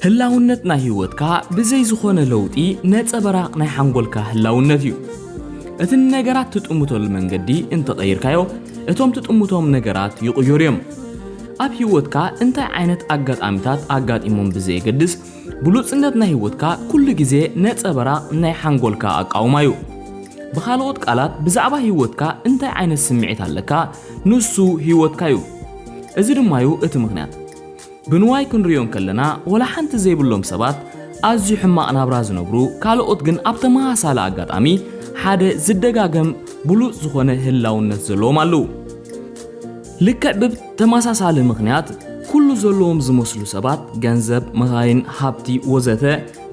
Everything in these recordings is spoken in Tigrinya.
هلاونت نهيوتكا بزي زخون لوطي نتصبراق ناي حنقولكا هلاونت يو اتن نغرات تطموتو المنجدي انت غيركايو اتوم تطموتوم نغرات يقيوريم اب هيوتكا انت عينت اغاطاميتات اغاطيمون بزي قدس بلوصنت نهيوتكا كل غزي نتصبراق ناي حنقولكا اقاومايو بخالوت قالات بزعبا هيوتكا انت عينت سمعيت عليكا نسو هيوتكايو ازي دمايو ات مغنيات بنواي كنريون كلنا ولا حنت زي بلوم سبات ازي حما نابرا زنبرو كالوت جن ابتما سالا اغاطامي حاده زدغاغم بلو زخونه هلاونت زلوم አሉ لكعب تماساسال مغنيات كل زلوم زمسلو سبات ገንዘብ መሃይን ሃብቲ ወዘተ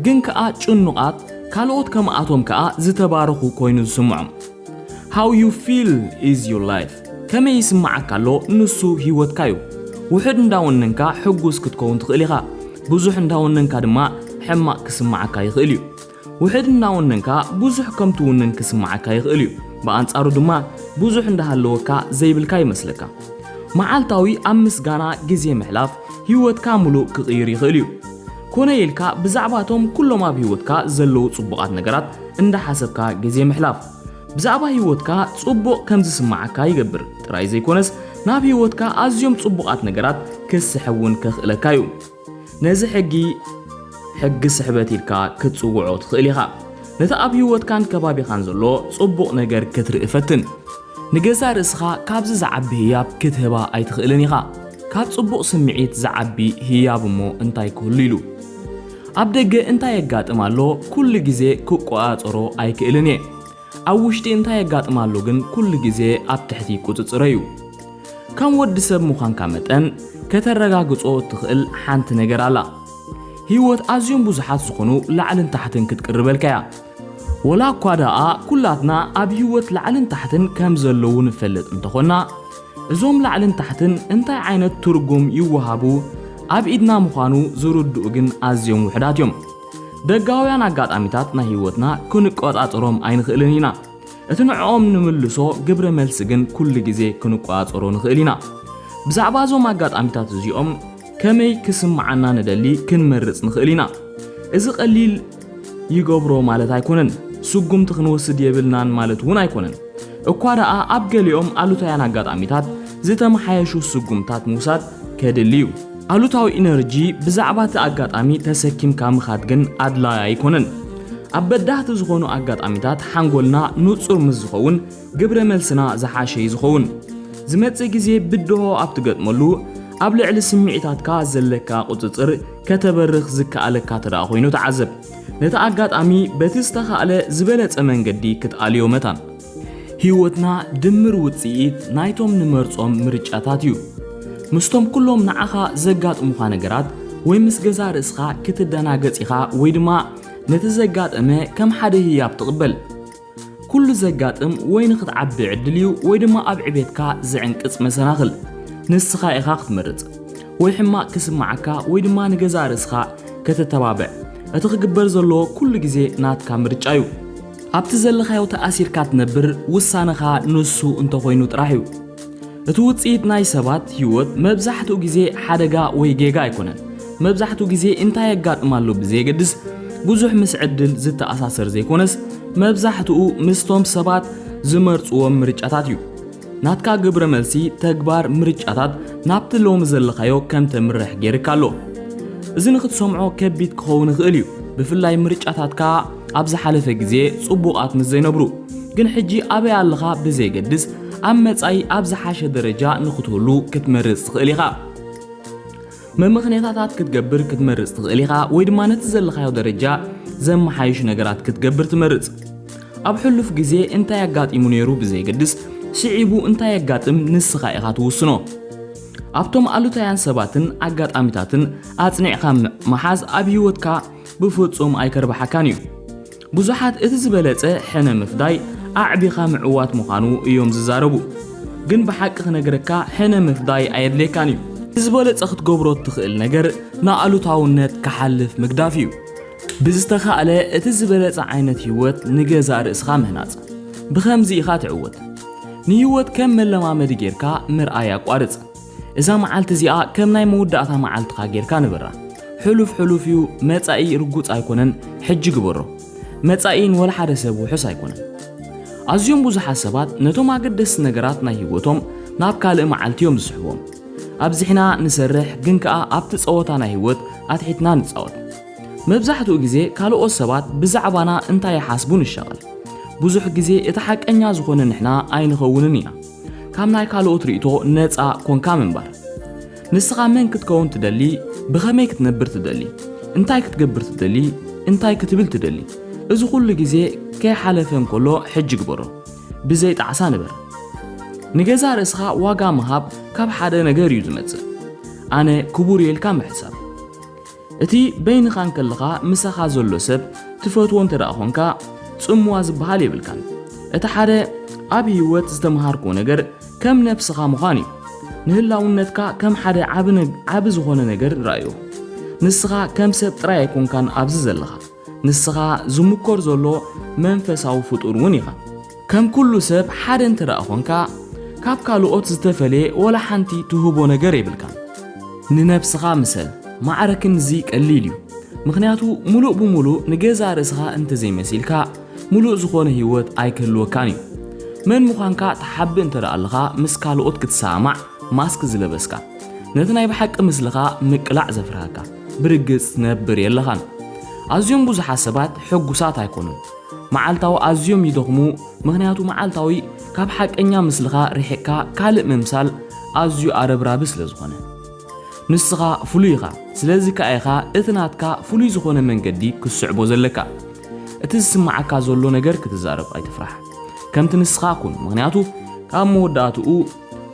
ግን ከአ ጭኑቃት ካልኦት ከማአቶም ከአ ዝተባረኹ ኮይኑ ዝስምዑም how you feel is your life ከመይ ይስማዓካሎ ንሱ ህይወትካዩ ውሕድ እንዳወነንካ ሕጉስ ክትከውን ትኽእል ኢኻ ብዙሕ እንዳወነንካ ድማ ሕማቅ ክስማዓካ ይኽእል እዩ ውሕድ እንዳወነንካ ብዙሕ ከም ትውነን ክስማዓካ ይኽእል እዩ በአንጻሩ ድማ ብዙሕ እንዳሃለወካ ዘይብልካ ይመስለካ መዓልታዊ አምስጋና ግዜ መሕላፍ ህይወትካ ሙሉእ ክቕይር ይኽእል እዩ ኮነ ኢልካ ብዛዕባቶም ኩሎም ኣብ ህይወትካ ዘለው ጽቡቃት ነገራት እንዳሓሰብካ ግዜ መሕላፍ ብዛዕባ ህይወትካ ጽቡቕ ከም ዝስማዓካ ይገብር ጥራይ ዘይኮነስ ናብ ህይወትካ ኣዝዮም ጽቡቃት ነገራት ክስሕውን ክኽእለካ እዩ ነዚ ሕጊ ስሕበት ኢልካ ክትጽውዖ ትኽእል ኢኻ ነቲ ኣብ ህይወትካን ከባቢኻን ዘሎ ጽቡቕ ነገር ክትርኢ ፈትን ንገዛ ርእስኻ ካብዚ ዝዓቢ ህያብ ክትህባ ኣይትኽእልን ኢኻ ካብ ጽቡቕ ስምዒት ዝዓቢ ህያብ እሞ እንታይ ክህሉ ኢሉ ኣብ ደገ እንታይ የጋጥማሎ ኩሉ ግዜ ክቆፃፀሮ ኣይክእልን እየ ኣብ ውሽጢ እንታይ የጋጥማሎ ግን ኩሉ ግዜ ኣብ ትሕቲ ቁፅፅር እዩ ከም ወዲ ሰብ ምዃንካ መጠን ከተረጋግጾ ትኽእል ሓንቲ ነገር ኣላ ህይወት ኣዝዮም ብዙሓት ዝኾኑ ላዕልን ታሕትን ክትቅርበልካ እያ ወላ እኳ ደኣ ኩላትና ኣብ ህይወት ላዕልን ታሕትን ከም ዘለዉ ንፈልጥ እንተኾና እዞም ላዕልን ታሕትን እንታይ ዓይነት ትርጉም ይወሃቡ ኣብ ኢድና ምዃኑ ዝርድኡ ግን ኣዝዮም ውሕዳት እዮም ደጋውያን ኣጋጣሚታት ናይ ህይወትና ክንቆፃፀሮም ኣይንኽእልን ኢና እቲ ንዕኦም ንምልሶ ግብረ መልሲ ግን ኩሉ ግዜ ክንቆፃፀሮ ንኽእል ኢና ብዛዕባ እዞም ኣጋጣሚታት እዚኦም ከመይ ክስምዓና ንደሊ ክንመርጽ ንኽእል ኢና እዚ ቀሊል ይገብሮ ማለት ኣይኮነን ስጉምቲ ክንወስድ የብልናን ማለት እውን ኣይኮነን እኳ ደኣ ኣብ ገሊኦም ኣሉታውያን ኣጋጣሚታት ዝተመሓየሹ ስጉምታት ምውሳድ ከድልዩ ኣሉታዊ ኢነርጂ ብዛዕባ እቲ ኣጋጣሚ ተሰኪምካ ምኻድ ግን ኣድላይ ኣይኮነን ኣብ በዳህቲ ዝኾኑ ኣጋጣሚታት ሓንጎልና ንጹር ምስ ዝኸውን ግብረ መልስና ዝሓሸ ዝኸውን ዝመጽእ ግዜ ብድሆ ኣብ ትገጥመሉ ኣብ ልዕሊ ስምዒታትካ ዘለካ ቁፅፅር ከተበርኽ ዝከኣለካ ተደኣ ኮይኑ ተዓዘብ ነቲ ኣጋጣሚ በቲ ዝተኻእለ ዝበለጸ መንገዲ ክትኣልዮ መታን ህይወትና ድምር ውጽኢት ናይቶም ንመርጾም ምርጫታት እዩ ምስቶም ኩሎም ንዓኻ ዘጋጥሙኻ ነገራት ወይ ምስ ገዛ ርእስኻ ክትደናገጽ ኢኻ ወይ ድማ ነቲ ዘጋጠመ ከም ሓደ ህያብ ትቕበል ኩሉ ዘጋጥም ወይ ንኽትዓቢ ዕድል እዩ ወይ ድማ ኣብ ዕቤትካ ዝዕንቅጽ መሰናኽል ንስኻ ኢኻ ክትመርጽ ወይ ሕማቅ ክስማዓካ ወይ ድማ ንገዛ ርእስኻ ከተተባብዕ እቲ ክግበር ዘሎ ኩሉ ግዜ ናትካ ምርጫ እዩ ኣብቲ ዘለኻዮ ተኣሲርካ ትነብር ውሳነኻ ንሱ እንተኾይኑ ጥራሕ እዩ እቲ ውጽኢት ናይ ሰባት ህይወት መብዛሕትኡ ግዜ ሓደጋ ወይ ጌጋ ኣይኮነን መብዛሕትኡ ግዜ እንታይ የጋጥማሉ ብዘይገድስ ብዙሕ ምስ ዕድል ዝተኣሳሰር ዘይኮነስ መብዛሕትኡ ምስቶም ሰባት ዝመርጽዎም ምርጫታት እዩ ናትካ ግብረ መልሲ ተግባር ምርጫታት ናብቲ ሎም ዘለኻዮ ከም ተምርሕ ጌርካሎ እዚ ንኽትሰምዖ ከቢድ ክኸውን ይኽእል እዩ ብፍላይ ምርጫታትካ ኣብ ዝሓለፈ ግዜ ጽቡቓት ምስ ዘይነብሩ ግን ሕጂ ኣበይ ኣለኻ ብዘይገድስ ኣብ መጻኢ ኣብ ዝሓሸ ደረጃ ንኽትህሉ ክትመርጽ ትኽእል ኢኻ መምኽንያታት ክትገብር ክትመርጽ ትኽእል ኢኻ ወይ ድማ ነቲ ዘለኻዮ ደረጃ ዘመሓይሽ ነገራት ክትገብር ትመርጽ ኣብ ሕሉፍ ግዜ እንታይ ያጋጢሙ ነይሩ ብዘይገድስ ሽዒቡ እንታይ ያጋጥም ንስኻ ኢኻ ትውስኖ ኣብቶም ኣሉታውያን ሰባትን ኣጋጣሚታትን ኣጽኒዕኻ መሓዝ ኣብ ህይወትካ ብፍጹም ኣይከርባሓካን እዩ ብዙሓት እቲ ዝበለጸ ሕነ ምፍዳይ ኣዕቢኻ ምዕዋት ምዃኑ እዮም ዝዛረቡ ግን ብሓቂ ክነግረካ ሕነ ምፍዳይ ኣየድልየካን እዩ ዝበለጸ ክትገብሮ ትኽእል ነገር ንኣሉታውነት ክሓልፍ ምግዳፍ እዩ ብዝተኻእለ እቲ ዝበለጸ ዓይነት ህይወት ንገዛ ርእስኻ ምህናጽ ብኸምዚ ኢኻ ትዕወት ንህይወት ከም መለማመዲ ጌርካ ምርኣይ ኣቋርጽ እዛ መዓልቲ እዚኣ ከም ናይ መውዳእታ መዓልትኻ ጌርካ ንበራ حلوف متاي رجوت ايكونن حج جبرو متاين ولا حدا سبو حس ايكونن ازيوم بوزح سبات نتوم اقدس نغرات ناي هيوتهم ناب كالئ معلتيوم زحبهم ابزحنا نسرح جنكا ابت صوتانا هيوت اتحتنا نصوت مبزحتو غزي كالو سبات بزعبانا انتا يحاسبون الشغل بوزح غزي اتحقنيا زخونه نحنا اينخوننيا كامناي كالو تريتو نصا كونكا منبر نسخا من كتكون تدلي بخمي كتنبر تدلي انتاي كتقبر تدلي انتاي كتبل تدلي ازو كل غزي كي حالفن كله حج جبرو بزي طعسا نبر نجزا رسخا واغا مهاب كاب حدا نغير يزمص انا كبور يلكا محساب اتي بين خان كلخا مسخا زلو سب تفوتون تراخونكا صموا زبحال يبلكان اتا حدا ابي هيوت استمهاركو نجر كم نفسخا مخاني نهلاونتكا كم حدا عب زخونه نجر رايو نسخا كم سب طراي يكون كان ابز زلخا نسخا زمكور زلو منفساو فطور ونيخا كم كل سب حدا انتراخونكا كاب كالوت زتفلي ولا حنتي تهبو نجر يبلكان ننفسخا مثل معركن زيك الليليو مخنياتو ملوء بملوء نجزا رسخا انت زي مسيلكا ملوء زخونه هيوت ايكلو كاني من مخانكا تحب انت رألغا مسكالوت كتسامع ماسك زلبسكا نتناي بحق مسلغا مقلع زفرهاكا برقص نبر يلغان ازيوم بوز حسابات حقوسات ايكونن معالتاو ازيوم يدغمو مخنياتو معالتاوي كاب حقنيا مسلغا ريحكا كالئ ممسال ازيو اربرابس لزخونه نسخا فلويغا سلازي كايغا اتناتكا فلوي زخونه منقدي كسعبو زلكا اتسمعكا زلو نجر كتزارب اي تفرح كمت نسخا كون مغنياتو كاب موداتو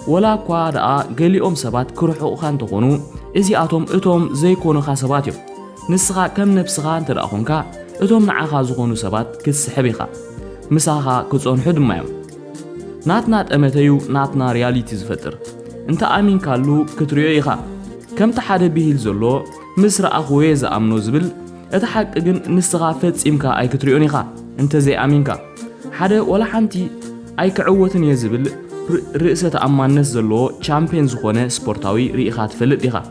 ولا كوادا قليوم سبات كرحو خان تقونو ازي اتوم زي كونو خاسباتيو نسخا كم نفسخا انت رأخونكا اتوم نعاخا زخونو سبات كتسحبيخا مساخا كتصون حد مايو نات امتيو ناتنا رياليتي زفتر انت امين كالو كتريو ايخا كم تحادى بيهل زلو مصر اخوي زامنو زبل اتحق جن نسخا فتصيمكا اي كتريونيخا انت زي امينكا حدا ولا حنتي اي كعوتن يزبل رئيسة امانس زلو چامبيون زخونه سبورتاوي ريخات فلد ديخا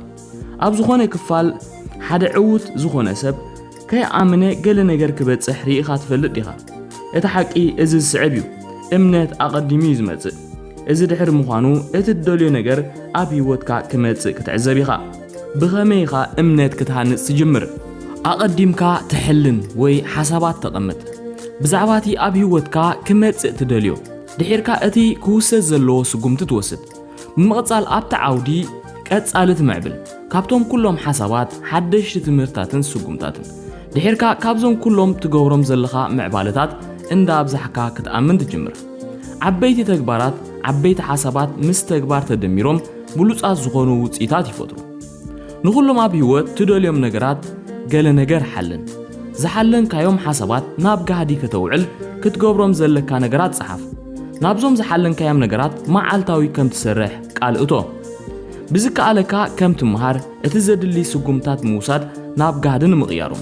اب زخونه كفال حدا عوت زخونه سب كي امنه قل نجر كبصح ريخات فلد ديخا اتحقي از صعبيو امنت اقدمي زمص እዚ ድሕር ምዃኑ እቲ ደልዮ ነገር ኣብ ህይወትካ ክመጽእ ክትዕዘብ ኢኻ ብኸመይ ኢኻ እምነት ክትሃንጽ ትጅምር ኣቐዲምካ ትሕልን ወይ ሓሳባት ተቐምጥ ብዛዕባ እቲ ኣብ ህይወትካ ክመጽእ ትደልዮ ድሕርካ እቲ ክውሰድ ዘለዎ ስጉምቲ ትወስድ ብምቕጻል ኣብቲ ዓውዲ ቀጻሊ ትምዕብል ካብቶም ኩሎም ሓሳባት ሓደሽቲ ትምህርታትን ስጉምታትን ድሕርካ ካብዞም ኩሎም ትገብሮም ዘለኻ ምዕባለታት እንዳብዛሕካ ክትኣምን ትጅምር عبيت تكبارات عبيت حسابات مستكبار تدميرهم بلوصات زخونو وصيتات يفطرو نخلو ما بهوت تدوليوم نغرات قال نغر حلن زحلن كايوم حسابات ناب قاعدي كتوعل كتغبروم زلكا نغرات صحف نابزوم زحلن كايام نغرات معالتاوي كم تسرح قال اتو بزك عليكا كم تمهار اتزدلي سقومتات موساد ناب قاعدن مغيارهم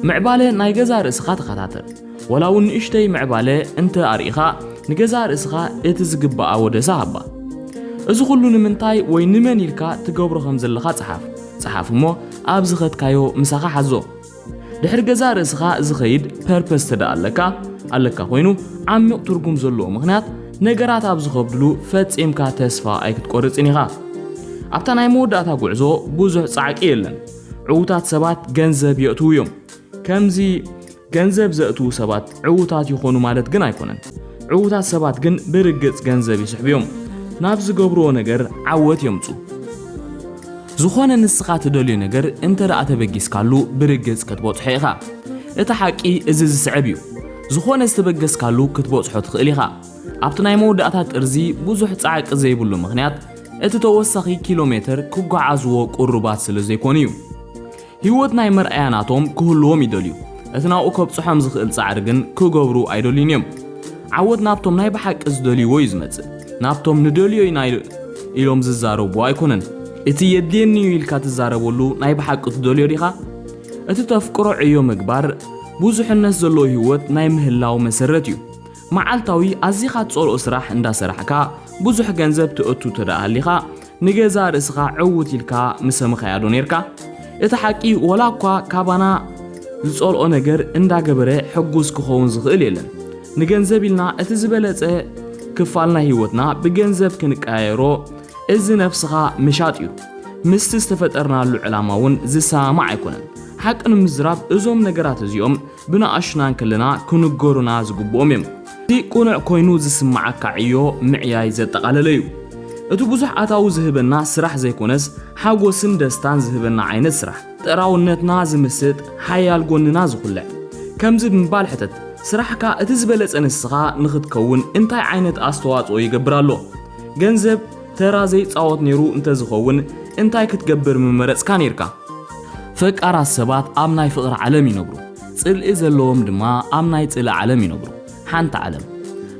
معباله ناي غزار اسخات خاتاتر ولو نشتي معباله انت اريخا نجزار اسخا اتزغبا ودسا هبا ازو كلو نمنتاي وي نمن يلكا تغبرو خمزلخا صحاف مو ابزخت كايو مسخا حزو دحر جزار اسخا زخيد بيربس تدالكا علكا خوينو عميق ترغم زلو مخنيات نغرات ابزخبدلو فصيمكا تسفا اي كتقرصنيخا ابتا ناي موداتا غعزو بوزح صعقي يلن عوتات سبات ገንዘብ يأتويوم كمزي ገንዘብ زأتو سبات عوتات يخونو مالت جن ايكونن عوتات سبات جن برقص ገንዘብ يسحبيوم نابز قبرو نجر عوت يمصو زخونه نسخا تدليو نجر انت رأت بقيس كالو برقص كتبوت حيخا اتا حقي ازز سعبيو زخونه استبقس كالو كتبوت حوت خيليخا ابتناي موداتات ارزي بوزح صعق زيبلو مخنيات اتو توسخي كيلومتر كغعزو قربات سلازيكونيو هيوت ناي مرأياناتهم كلهم يدليو اتنا اوكب صحام زخيل صعرغن كغبرو ايدولينيوم عود نابتوم ناي بحق ازدليو يزمص نابتوم ندليو ينايل إلهم ززاربو ايكونن اتي يدينيو يلكا تزاربولو ناي بحق تدليو ريخا اتي تفكرو عيو مغبار بوزح الناس زلو هيوت ناي مهلاو مسرتيو معالتاوي ازيخا تصولو سراح اندا سراحكا بوزح ገንዘብ تأتو تداليخا نجزار اسخا عوت يلكا مسمخ يادو نيركا اتحقي ولا كوا كابانا زصلقو ነገር እንዳገበረ ሕጉስ ክኸውን ዝኽእል የለን ንገንዘብ ኢልና እቲ ዝበለጸ ክፋልና ህይወትና ብገንዘብ ክንቀያየሮ እዚ ነፍስኻ ምሻጥ እዩ ምስቲ ዝተፈጠርናሉ ዕላማውን ዝሰማዕ ኣይኮነን ሓቅን ምዝራብ እዞም ነገራት እዚኦም ብናኣሽናን ከለና ክንገሩና ዝግብኦም እዮም እቲ ቁኑዕ ኮይኑ ዝስማዓካ ዕዮ ምዕያይ ዘጠቃለለ እዩ እቲ ብዙሕ ኣታው ዝህበና ስራሕ ዘይኮነስ ሓጎስን ደስታን ዝህበና ዓይነት ስራሕ ጥራውነትና ዝምስጥ ሓያል ጎንና ዝኹልዕ ከምዚ ብምባል ሕተት ስራሕካ እቲ ዝበለጸ ንስኻ ንኽትከውን እንታይ ዓይነት ኣስተዋጽኦ ይገብራሎ ገንዘብ ተራ ዘይፃወት ነይሩ እንተዝኸውን እንታይ ክትገብር ምመረጽካ ነርካ ፈቃራት ሰባት ኣብ ናይ ፍቕሪ ዓለም ይነብሩ ጽልኢ ዘለዎም ድማ ኣብ ናይ ጽልኢ ዓለም ይነብሩ ሓንቲ ዓለም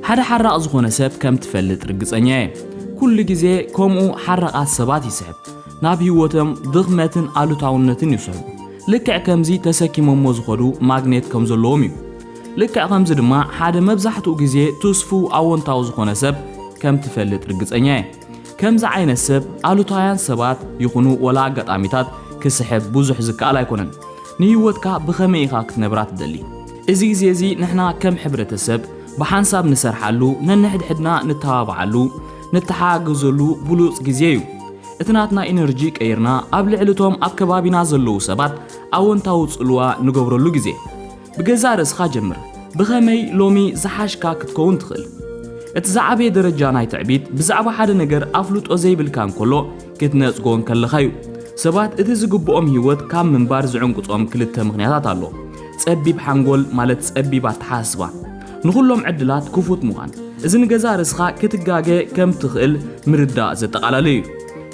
ሓደ ሓራቕ ዝኾነ ሰብ ከም ትፈልጥ ርግጸኛ እየ ኩሉ ግዜ ከምኡ ሓራቓት ሰባት ይስሕብ ናብ ህይወቶም ድኽመትን ኣሉታውነትን ይስሕቡ ልክዕ ከምዚ ተሰኪሞሞ ዝኸዱ ማግኔት ከም ዘለዎም እዩ ልክዕ ከምዚ ድማ ሓደ መብዛሕትኡ ግዜ ተስፉ ኣወንታው ዝኾነ ሰብ ከም ትፈልጥ ርግጸኛ እየ ከምዚ ዓይነት ሰብ ኣሉታውያን ሰባት ይኹኑ ወላ ኣጋጣሚታት ክስሕብ ብዙሕ ዝከኣል ኣይኮነን ንህይወትካ ብኸመይ ኢኻ ክትነብራ ትደሊ እዚ ግዜ እዚ ንሕና ከም ሕብረተሰብ ብሓንሳብ ንሰርሓሉ ነንሕድሕድና ንተባብዓሉ ንተሓጋገዘሉ ብሉጽ ግዜ እዩ እቲ ናትና ኢነርጂ ቀይርና ኣብ ልዕልቶም ኣብ ከባቢና ዘለዉ ሰባት ኣወንታዊ ጽልዋ ንገብረሉ ግዜ ብገዛ ርእስኻ ጀምር ብኸመይ ሎሚ ዝሓሽካ ክትከውን ትኽእል እቲ ዝዓበየ ደረጃ ናይ ትዕቢት ብዛዕባ ሓደ ነገር ኣፍልጦ ዘይብልካ እንከሎ ክትነጽጎን ከለኻ እዩ ሰባት እቲ ዝግብኦም ህይወት ካብ ምንባር ዝዕንቅጾም ክልተ ምኽንያታት ኣሎ ጸቢብ ሓንጎል ማለት ጸቢብ ኣተሓሳስባ ንኹሎም ዕድላት ክፉት ምዃን እዚ ንገዛ ርእስኻ ክትጋገ ከም ትኽእል ምርዳእ ዘጠቓላለ እዩ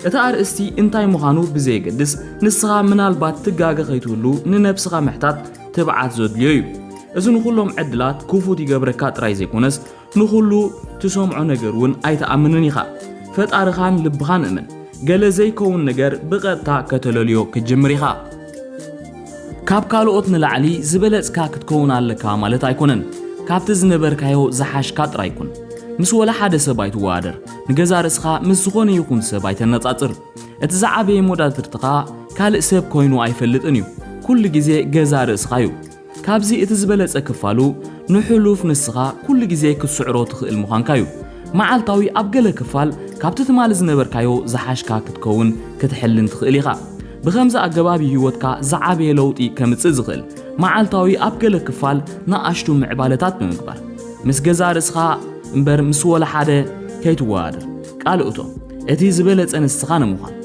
እቲ ኣርእስቲ እንታይ ምዃኑ ብዘይገድስ ንስኻ ምናልባት ትጋገ ኸይትህሉ ንነብስኻ ምሕታት ትብዓት ዘድልዮ እዩ እዚ ንኹሎም ዕድላት ክፉት ይገብረካ ጥራይ ዘይኮነስ ንኹሉ ትሰምዖ ነገር እውን ኣይተኣምንን ኢኻ ፈጣሪኻን ልብኻን እመን ገለ ዘይከውን ነገር ብቐጥታ ከተለልዮ ክጅምር ኢኻ ካብ ካልኦት ንላዕሊ ዝበለጽካ ክትከውን ኣለካ ማለት ኣይኮነን ካብቲ ዝነበርካዮ ዝሓሽካ ጥራይ ይኩን ምስ ወላ ሓደ ሰብ ኣይትወዳደር ንገዛ ርእስኻ ምስ ዝኾነ ይኹን ሰብ ኣይተነጻጽር እቲ ዝዓበየ ሞዳትርትኻ ካልእ ሰብ ኮይኑ ኣይፈልጥን እዩ ኩሉ ግዜ ገዛ ርእስኻ እዩ ካብዚ እቲ ዝበለጸ ክፋሉ ንሕሉፍ ንስኻ ኩሉ ግዜ ክትስዕሮ ትኽእል ምዃንካ እዩ መዓልታዊ ኣብ ገለ ክፋል ካብቲ ትማል ዝነበርካዮ ዝሓሽካ ክትከውን ክትሕልን ትኽእል ኢኻ ብኸምዚ ኣገባብ ህይወትካ ዝዓበየ ለውጢ ከምጽእ ዝኽእል መዓልታዊ ኣብ ገለ ክፋል ንኣሽቱ ምዕባለታት ብምግባር ምስ ገዛ ርእስኻ እምበር ምስ ወላ ሓደ ከይትወዳደር ቃልእቶ እቲ ዝበለጸ ንስኻ ንምዃን